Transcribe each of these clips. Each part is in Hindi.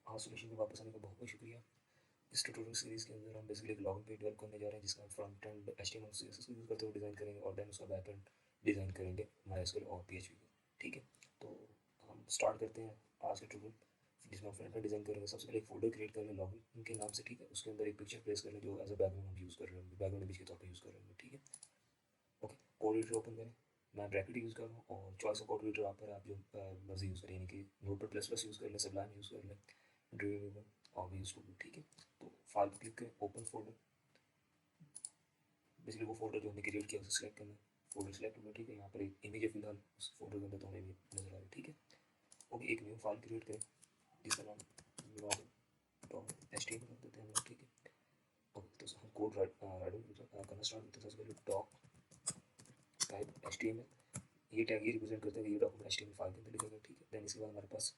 आज सोल्यूशन में वापस आने का बहुत बहुत शुक्रिया। इस ट्यूटोरियल सीरीज़ के अंदर हम बेसिकली एक लॉगिन पेज डेवलप करने जा रहे हैं जिसका हम फ्रंट एंड HTML CSS को यूज़ करते हुए डिज़ाइन करेंगे और देन उसका बैक एंड डिज़ाइन करेंगे MySQL और PHP को। ठीक है, तो हम स्टार्ट करते हैं आज के ट्यूटोरियल जिसमें हम फ्रंट एंड डिज़ाइन करेंगे। सबसे पहले एक फोल्डर क्रिएट कर लें लॉगिन उनके नाम से, ठीक है। उसके अंदर एक पिक्चर प्लेस कर लें जो एज अ बैकग्राउंड हम यूज़ कर रहे हैं, बैकग्राउंड इमेज के तौर पर यूज़ कर रहे हैं, ठीक है। ओके, कोड एडिटर ओपन करें। मैं ब्रैकेट यूज़ कर रहा हूँ और चॉइस ऑफ कोड एडिटर आप पर आप जो मर्जी यूज़ करें, यानी कि नोटपैड प्लस प्लस यूज़ कर लें, सबलाइन यूज़ कर लें, ड्रीम और भी यूज़ कर लें, ठीक है। तो फाइल पर क्लिक करें, ओपन फोल्डर। बेसिकली वो फोल्डर जो हमने क्रिएट किया उसे सिलेक्ट करना है, फोल्डर सेलेक्ट होगा, ठीक है। यहाँ पर एक इमेज है फिलहाल उस फोल्डर के अंदर, तो हमें भी नजर आ रहा है, ठीक है। ओके, एक न्यू फाइल क्रिएट करें जिसका नाम login.html रख देते हैं हम लोग, ठीक है। ओके, तो हम कोड राइटिंग करना स्टार्ट करते हैं। सबसे पहले डॉक टाइप HTML, ये टैग ये रिप्रेजेंट करता है कि ये डॉक्यूमेंट HTML फाइल के अंदर लिखेगा, ठीक है। देन इसके बाद हमारे पास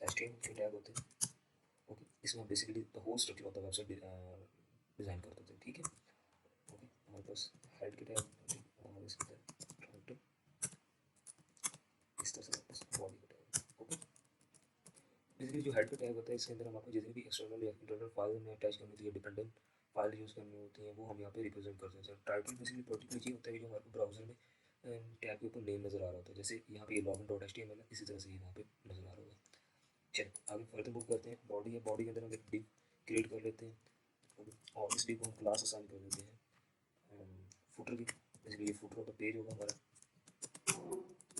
HTML के टैग होते हैं। ओके, इसमें बेसिकली द होल स्ट्रक्चर होता है वेबसाइट डिज़ाइन करते थे, ठीक है। ओके, हमारे पास हेड के टैग और इसके अंदर इस तरह से बॉडी का टैग। ओके, बेसिकली जो हेड का टैग होता है इसके अंदर हम आपको जितनी भी एक्सटर्नल या इंटरनल फाइल में अटैच करनी होती है, डिपेंडेंट फाइल यूज़ करनी होती है, वो हम यहाँ पे रिप्रेजेंट करते हैं। टाइटल बेसिकली पर्टिकुलर चीज़ होता है कि जो हमारे ब्राउजर में टैग के ऊपर नेम नज़र आ रहा होता है, जैसे यहाँ पे login.html है, इसी तरह से ये वहाँ पे नज़र आ रहा होगा। चलिए आगे फर्दर मूव करते हैं। बॉडी है, बॉडी के अंदर हम एक डिव क्रिएट कर लेते हैं और इस डिव को हम क्लास असाइन कर देते हैं फुटर की। बेसिकली ये फुटर का पेज होगा हमारा।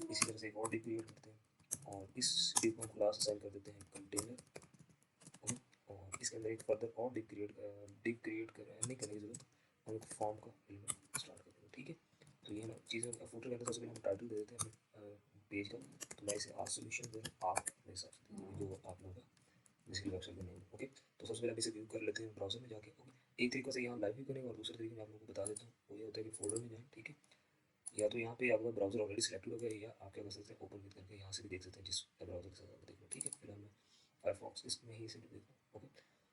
इसी तरह से एक और डिव क्रिएट करते हैं और इस डिव को हम क्लास असाइन कर देते हैं कंटेनर। और इसके अंदर एक फर्दर और डिव क्रिएट नहीं करने की जरूरत, हम एक फॉर्म का एलिमेंट स्टार्ट कर देंगे, ठीक है। तो ये चीज़ें फुटर के अंदर सबसे पहले हम टाइटल दे देते हैं हमें पेज का। तो मैं इसे आज सोल्यूशन दे आप मेरे हिसाब से जो आप लोगों का बेसिकली वेबसाइट का नेम, ओके। तो सबसे पहले आप इसे व्यू कर लेते हैं ब्राउजर में जाके। ओके, एक तरीके से यहाँ लाइव व्यू करेंगे और दूसरे तरीके में आप लोगों को बता देता हूँ, वो ये होता है कि फोल्डर में जाएँ, ठीक है। या तो यहाँ पे आपका ब्राउजर ऑलरेडी सिलेक्टेड हो गया, या आप क्या कर सकते हैं ओपन करके यहाँ से भी देख सकते हैं जिस ब्राउजर के साथ आप देख रहे हैं, ठीक है। फिलहाल मैं फायरफॉक्स इसमें ही से देख रहा हूँ। ओके,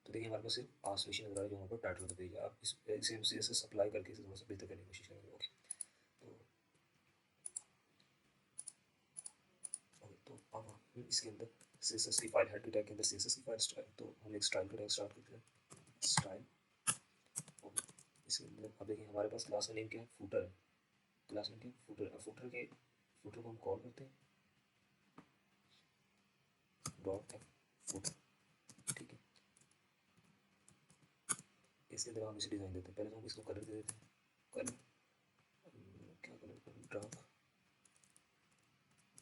तो देखिए हमारे पास सिर्फ आज सोल्यूशन नजर आ रहा है जो हमारे पास टाइटल होता है। आप इसे हम CSS अप्लाई करके इसे थोड़ा सा बेहतर करने की कोशिश करेंगे। ओके, तो अब हम इसके अंदर CSS की फाइल हेड के टैग के अंदर CSS की फाइल स्टाइल, तो हम एक स्टाइल का टैग स्टार्ट करते हैं, स्टाइल। ओके, इसके अंदर अब देखिए हमारे पास क्लास का नेम क्या है, फूटर है। क्लास नेम क्या है, फूटर। फूटर को हम कॉल करते हैं डॉट फूटर, ठीक है। इसके अंदर हम इसे डिज़ाइन देते हैं। पहले तो हम इसको कलर दे देते हैं, कलर क्या कलर करें, डार्क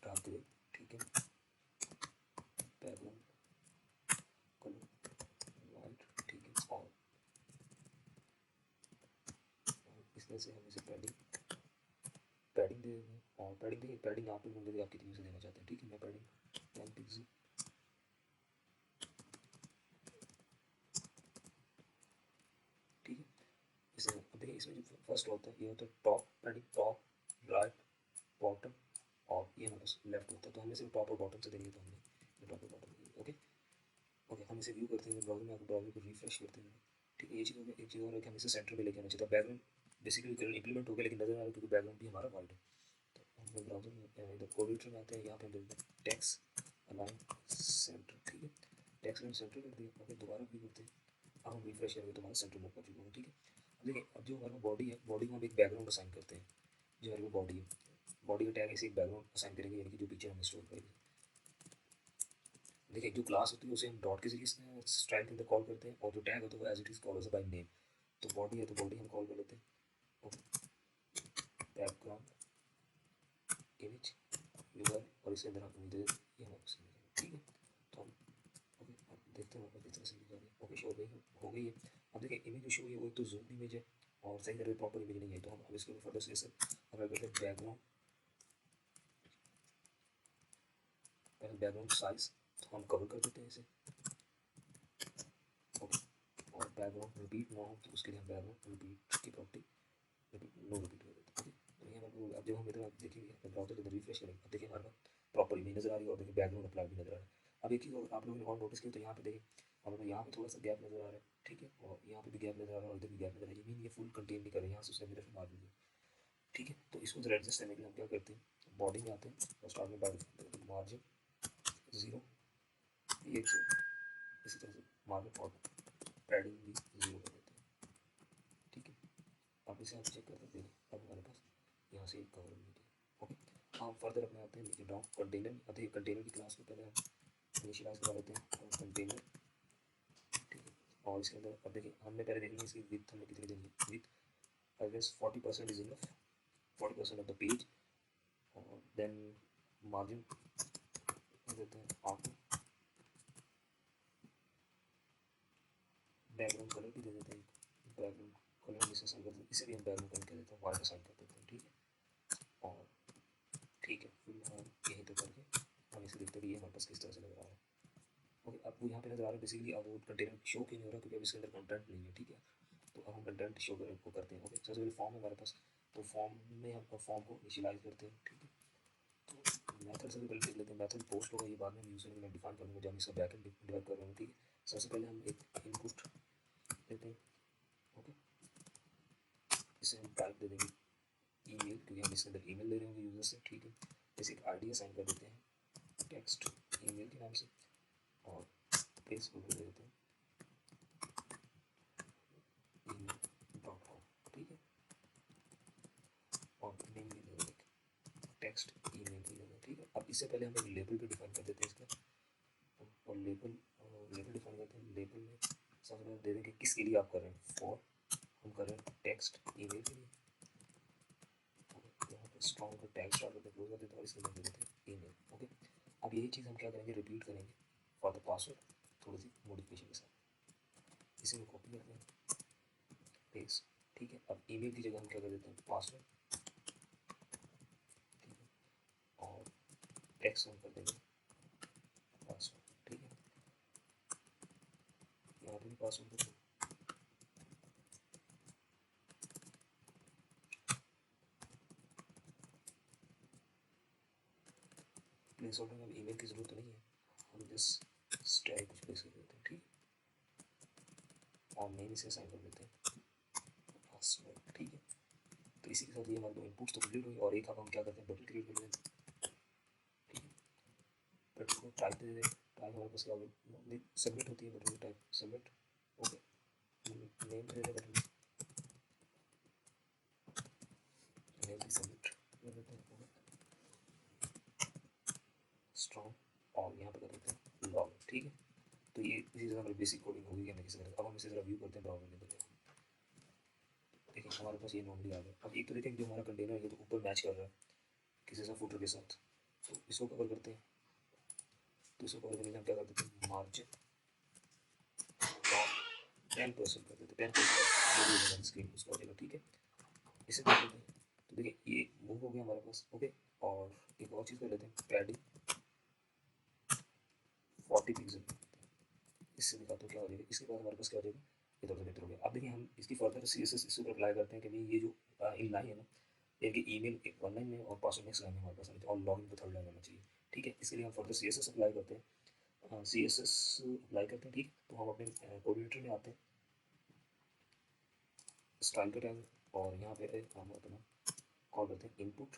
डार्क ग्रे, ठीक है। बैकग्राउंड कलर वाइट, ठीक है। और इस तरह से हम इसे पैडिंग दे देंगे। और पैडिंग देखिए, पैडिंग आप लोग होंगे आप कितनी से देना चाहते हैं, ठीक है। मैं पैडिंग 10 पिक्सल, ठीक है। इसे अब देखिए इसमें जो फर्स्ट होता है ये होता है top padding, top right bottom, और ये हमारे पास लेफ्ट होता है। तो हमें सिर्फ टॉप और बॉटम से देंगे, तो हमने टॉप और बॉटम देंगे। ओके, ओके, हम इसे व्यू करते हैं ब्राउजर में, आपको ब्राउजर को रिफ्रेश करते हैं, ठीक है। ये चीज़ हो गया। एक चीज़ और है कि हम इसे सेंटर में लेके आना चाहिए था। बैकग्राउंड बेसिकली करंट इंप्लीमेंट हो गया लेकिन नजर आ रहा है क्योंकि बैकग्राउंड भी हमारा वाइट है। तो हम ब्राउजर में इधर कोड एडिटर में आते हैं, यहाँ पे हम देते हैं टेक्स्ट अलाइन सेंटर, ठीक है। टेक्स्ट अलाइन सेंटर कर दिया। ओके, दोबारा व्यू करते हैं। अब हम रिफ्रेश करेंगे तो हमारा सेंटर मूव कर चुका होगा, ठीक है। अब देखिए, अब जो हमारा बॉडी है, बॉडी को हम एक बैकग्राउंड असाइन करते हैं। जो हमारी बॉडी है, बॉडी का टैग ऐसे एक बैकग्राउंड असाइन करेंगे, यानी कि जो पिक्चर हमें स्टोर करेंगे। देखिए जो क्लास होती है उसे हम डॉट के जरिए स्टाइल के अंदर कॉल करते हैं, और जो टैग होता है वो as it is call by name. तो बॉडी है तो बॉडी हम कॉल कर लेते हैं बैकग्राउंड इमेज यूआर, और इसके अंदर हम इमेज दे देते हैं, ये हमारे पास image है, ठीक है। तो हम ओके, अब देखते हैं किस तरह से इमेज आ गई। ओके, शो हो गई है। अब देखिए इमेज जो शो हुई है वो एक तो जूम इमेज है और सही तरह प्रॉपर इमेज नहीं है। तो हम अब इसको फर्दर से ऐसे अगर करते हैं बैकग्राउंड साइज, तो हम कवर कर देते हैं इसे। ओके, और बैकग्राउंड रिपीट ना हो तो उसके लिए हम बैकग्राउंड रिपीट की प्रॉपर्टी नो रिपीट कर देते हैं। तो ये हमारे अब जब हम इधर देखेंगे ब्राउजर इधर रिफ्रेश करेंगे, अब देखिए हमारे पास प्रॉपर इमेज नजर आ रही है और देखिए बैकग्राउंड अप्लाई भी नजर आ रहा है। अब एक चीज़ आप लोगों ने और नोटिस की तो यहाँ पे देखिए हमें यहाँ पे थोड़ा सा गैप नजर आ रहा है, ठीक है। और यहाँ पे भी गैप नजर आ रहा है और इधर भी गैप नजर आ रहा है। ये फुल कंटेन नहीं कर रहे, यहाँ से उसने मिरर मार दीजिए, ठीक है। तो इसको जरा एडजस्ट करने के लिए हम क्या करते हैं, बॉडी में आते हैं और स्टार्ट में मार्जिन 0 मार्जिन और पैडिंग भी 0 कर देते हैं, ठीक है। अब इसे हम चेक करते हैं, अब हमारे पास यहाँ से कवर नहीं है, ओके। हम फर्दर अपने आते हैं नीचे डाउन कंटेनर आते हैं, कंटेनर की क्लास को पहले हम इनिशियलाइज करा लेते हैं कंटेनर, ठीक है। और इसके अंदर अब देखिए हमने पहले देखनी है इसकी विड्थ हमने कितनी देनी है, width I guess 40% is enough, 40% of the page. और देन मार्जिन देते हैं आपको, बैकग्राउंड कलर भी दे देते हैं, बैकग्राउंड कलर हम इसे असाइन कर देते हैं, इसे भी हम बैकग्राउंड कलर कर देते हैं, वाइट असाइन कर देते हैं, ठीक है। और ठीक है, फिर हम यहीं तक करके हम इसे देखते हैं कि ये हमारे पास किस तरह से लग रहा है, ओके। अब वो यहाँ पे नजर आ रहा है बेसिकली, अब वो कंटेनर शो क्यों नहीं हो रहा, क्योंकि अब इसके अंदर कंटेंट नहीं है, ठीक है। तो अब हम कंटेंट शो को करते हैं, ओके। सबसे पहले फॉर्म है हमारे पास, तो फॉर्म में हम फॉर्म को इनिशियलाइज करते हैं, ठीक है। तो मेथड से पहले देख लेते हैं, मेथड पोस्ट होगा, ये बाद में हम यूजर में डिफाइन करूँगा जब हम इसका बैकएंड डेवलप कर रहे हैं, ठीक है। सबसे पहले हम एक इनपुट देते हैं, ओके। इसे हम टाइप दे देंगे ईमेल, क्योंकि हम इसके अंदर ईमेल ले रहे होंगे यूजर से, ठीक है। जैसे एक आईडी असाइन कर देते हैं टेक्स्ट ईमेल के नाम से, और प्लेस को दे देते हैं email.com, ठीक है। और नेम भी दे देंगे टेक्स्ट ईमेल भी दे देंगे, ठीक है। अब इससे पहले हम एक लेबल भी डिफाइन कर देते हैं इसका, और लेबल डिफाइन करते हैं, लेबल में सबसे पहले दे देंगे किसके लिए आप कर रहे हैं, फॉर हम कर रहे हैं टेक्स्ट ईमेल के लिए, यहाँ पे स्ट्रॉन्ग का टैग स्टार्ट करते हैं, क्लोज कर देते हैं, और इसके अंदर दे देते हैं ईमेल, ओके। अब यही चीज़ हम क्या करेंगे, रिपीट करेंगे फॉर द पासवर्ड, थोड़ी सी मॉडिफिकेशन के साथ। इसे हम कॉपी करते हैं, पेस्ट, ठीक है। अब ईमेल की जगह हम क्या कर देते हैं, पासवर्ड, ठीक है। और टेक्स्ट हम कर देंगे पासवर्ड, ठीक है। यहाँ पे भी पासवर्ड कर देंगे, प्लेस होल्डर में ईमेल की ज़रूरत नहीं है, हम जस्ट स्टाइल कुछ प्लेस कर देते हैं, ठीक है। और नेम इसे असाइन कर देते हैं पासवर्ड, ठीक है। तो इसी के साथ ये हमारे दो इनपुट्स तो कंप्लीट हुई, और एक अब हम क्या करते हैं, बटन क्रिएट कर देते हैं, ठीक है। बटन को टाइप दे देते हैं, टाइप हमारे पास क्या होगी, सबमिट होती है बटन की टाइप सबमिट, ओके। नेम दे देते हैं बटन, नेम भी सबमिट कर देते हैं, ओके। स्ट्रॉन्ग, और यहाँ पे कर देते हैं लॉग, ठीक है। तो ये इसी तरह हमारी बेसिक कोडिंग होगी कि किसी तरह। अब हम इसे जरा व्यू करते हैं ब्राउज़र के अंदर, देखिए हमारे पास ये नॉर्मली आ गया। अब एक तो देखें जो हमारा कंटेनर है तो ऊपर मैच कर रहा है किसी सा फुटर के साथ, तो इसको कवर करते हैं। तो इसको कवर करने के लिए हम क्या कर देते हैं, मार्जिन 10% कर देते हैं, 10% स्क्रीन उसका हो जाएगा, ठीक है। इसे देख लेते हैं, तो देखिए ये मूव हो गया हमारे पास, ओके। और एक और चीज़ कर लेते हैं, पैडिंग 40 पिक्सल, इससे दिखाते हैं क्या हो जाएगा। इसके बाद हमारे पास क्या हो जाएगा, ये थोड़ा सा बेहतर हो गया। अब देखिए हम इसकी फर्दर CSS इसके ऊपर अप्लाई करते हैं कि भाई ये जो इन लाइन है ना, एक ईमेल एक वन लाइन में और पासवर्ड नेक्स्ट लाइन में हमारे पास आना चाहिए, और लॉगिन को थर्ड लाइन आना चाहिए, ठीक है। इसके लिए हम फर्दर CSS अप्लाई करते हैं, CSS अप्लाई करते हैं, ठीक। तो हम अपने कोऑर्डिनेटर में आते हैं, स्टाइल का टैग, और यहाँ पे हम अपना कॉल करते हैं इनपुट।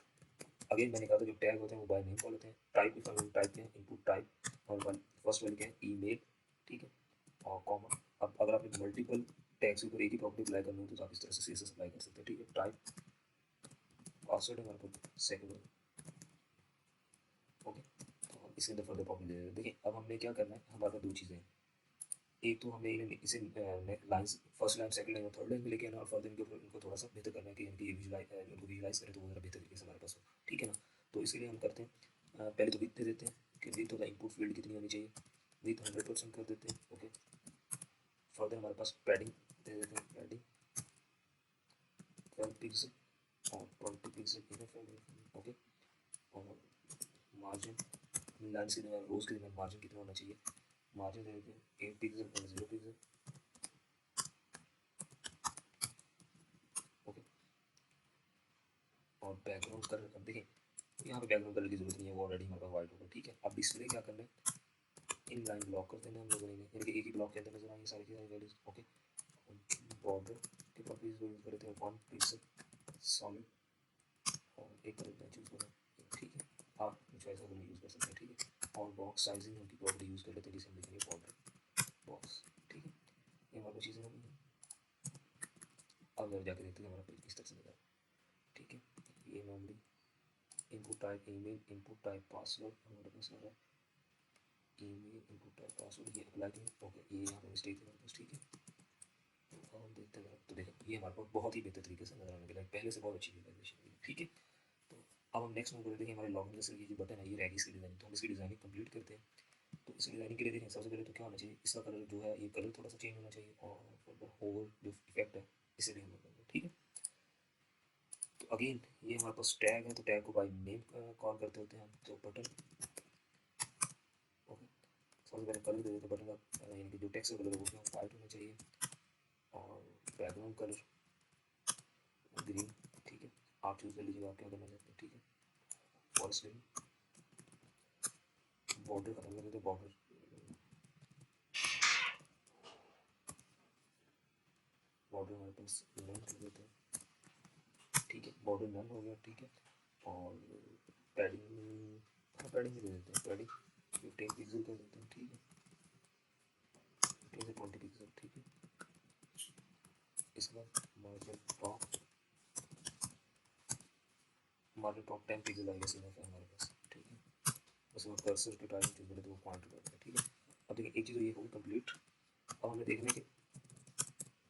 अगेन मैंने कहा था जो टैग होते हैं वो बाय नेम कॉल होते हैं। टाइप इफ हम टाइप हैं इनपुट टाइप, और फर्स्ट वाले क्या है ईमेल, ठीक है, और कॉमा। अब अगर आपने मल्टीपल टैग्स के ऊपर एक ही प्रॉपर्टी अप्लाई करनी हो तो आप इस तरह से CSS अप्लाई कर सकते हैं, ठीक है। टाइप पासवर्ड है हमारे पास सेकंड, ओके। तो हम इसके अंदर फर्दर प्रॉपर्टी दे देते हैं। देखिए अब हमने क्या करना है, हमारे पास दो चीज़ें हैं, एक तो हमने इसे line first line second line और थर्ड लाइन में लेके आना, और फर्दर इनके ऊपर इनको थोड़ा सा बेहतर करना है कि इनकी इनको विजुलाइज करें तो वो ज़रा बेहतर तरीके से हमारे पास हो, ठीक है ना। तो इसके लिए हम करते हैं, पहले तो विथ दे देते हैं कि विथ होगा इनपुट फील्ड कितनी होनी चाहिए, विथ 100% कर देते हैं, ओके। फर्दर हमारे पास पैडिंग दे देते हैं, पैडिंग 12 पिक्सल और 20 पिक्सल इनफ है, ओके। और मार्जिन लाइन के दरमियान रोज के दरमियान मार्जिन कितना होना चाहिए, मार्जिन दे देते हैं 8 पिक्सल और 0 पिक्सल, ओके। और बैकग्राउंड कलर, अब देखें यहाँ पे बैकग्राउंड कलर की जरूरत नहीं है, वो ऑलरेडी हमारे पास वाइट होगा, ठीक है। अब डिस्प्ले क्या करना है, इन लाइन ब्लॉक कर देना हम लोगों ने, यानी कि एक ही ब्लॉक के अंदर नजर आएंगे सारी चीज़ें वैल्यूज, ओके। बॉर्डर की प्रॉपर्टीज को यूज करते हैं 1 पिक्सल सॉलिड, और एक कलर का चूज करें, ठीक है। आप चॉइस कलर यूज कर सकते हैं, ठीक है। और बॉक्स साइजिंग की प्रॉपर्टी यूज कर लेते हैं जिसे हम लिखेंगे बॉर्डर बॉक्स, ये हमारे चीज़ें हो गई। अब जब जाके देखते हैं हमारा पेज किस तरह से लगा। ठीक है, ये memory input type email input type password हमारे पास आ रहा है। ईमेल इनपुट टाइप पासवर्ड ये अप्लाई करें। ओके, ये यहाँ पर मिस्टेक है हमारे पास। ठीक है, तो हम देखते हैं। तो देखो ये हमारे पास बहुत ही बेहतर तरीके से नजर आने के लिए पहले से बहुत अच्छी विजुअलाइजेशन है। ठीक है, तो अब हम नेक्स्ट मूव करते हैं। हमारे लॉगिन जैसे ये जो बटन है ये रहेगी इसकी डिज़ाइनिंग, तो हम इसकी डिज़ाइनिंग कंप्लीट करते हैं। तो इसकी डिज़ाइनिंग के लिए देखें सबसे पहले तो क्या होना चाहिए, इसका कलर जो है ये कलर थोड़ा सा चेंज होना चाहिए और होवर जो इफेक्ट है इसे भी हम लोग करेंगे। ठीक है, तो अगेन ये हमारे पास टैग है, तो टैग को बाय नेम कॉल करते होते हैं हम। तो बटन ओके, सबसे पहले कलर दे देते हैं बटन का, यानी कि जो टेक्स्ट कलर है वो क्या वाइट होना चाहिए और बैकग्राउंड कलर ग्रीन। ठीक है, आप चूज़ कर लीजिएगा आप क्या करना चाहते हैं। ठीक है, फॉरेस्ट ग्रीन। बॉर्डर खत्म कर देते हैं, बॉर्डर हमारे पास नन कर देते हैं। ठीक है, बॉर्डर नन हो गया। ठीक है, और पैडिंग, हाँ पैडिंग भी दे देते हैं, पैडिंग 15 पिक्सल कर देते हैं। ठीक है, 15 से 20 पिक्सल। ठीक है, इसके बाद मार्जिन टॉप 10 पिक्सल आएगा सिर्फ हमारे पास। ठीक है, उसके बाद कर्सर के टाइम चूज करें तो वो पॉइंट करते हैं। ठीक है, अब देखिए एक चीज़ ये होगी कंप्लीट। अब हमें देखने के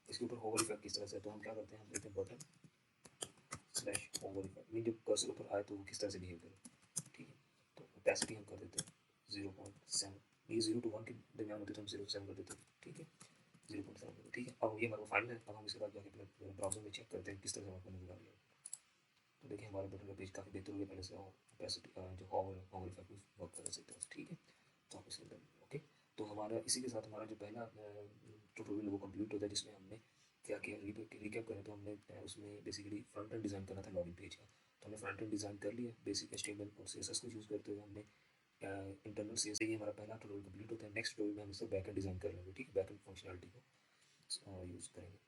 इसके ऊपर होवर इफेक्ट किस तरह से, तो हम क्या करते हैं, हम देते हैं button slash hover effect, mean जब कर्सर ऊपर आए तो वो किस तरह से बिहेव करे। ठीक है, तो ओपेसिटी हम कर देते हैं 0.7, ये 0 to 1 के दरमियान होते तो हम 0.7 कर देते हैं। ठीक है, 0.7। ठीक है, अब ये हमारा फाइनल है। अब हम इसके बाद जाके अपने ब्राउजर में चेक करते हैं किस तरह से हमारे नजर आ रही है। तो देखिए हमारे बटन का पेज काफ़ी बेहतर हो गया पहले से, और ओपेसिटी जो होवर इफेक्ट भी वर्क कर सकते हैं। ठीक है, तो आप इसके अंदर ओके। तो हमारा इसी के साथ हमारा जो पहला ट्यूटोरियल वो कंप्लीट होता है, जिसमें हमने क्या किया रिकैप करें तो हमने उसमें बेसिकली फ्रंट एंड डिज़ाइन करना था लॉगिन पेज का। तो हमने फ्रंट एंड डिज़ाइन कर लिया बेसिक HTML और CSS को यूज़ करते हुए। हमने इंटरनल CSS, ये हमारा पहला ट्यूटोरियल कंप्लीट होता है। नेक्स्ट ट्यूटोरियल में हम इसको बैक एंड डिज़ाइन कर लेंगे। ठीक है, बैक एंड फंक्शनलिटी को यूज़ करेंगे।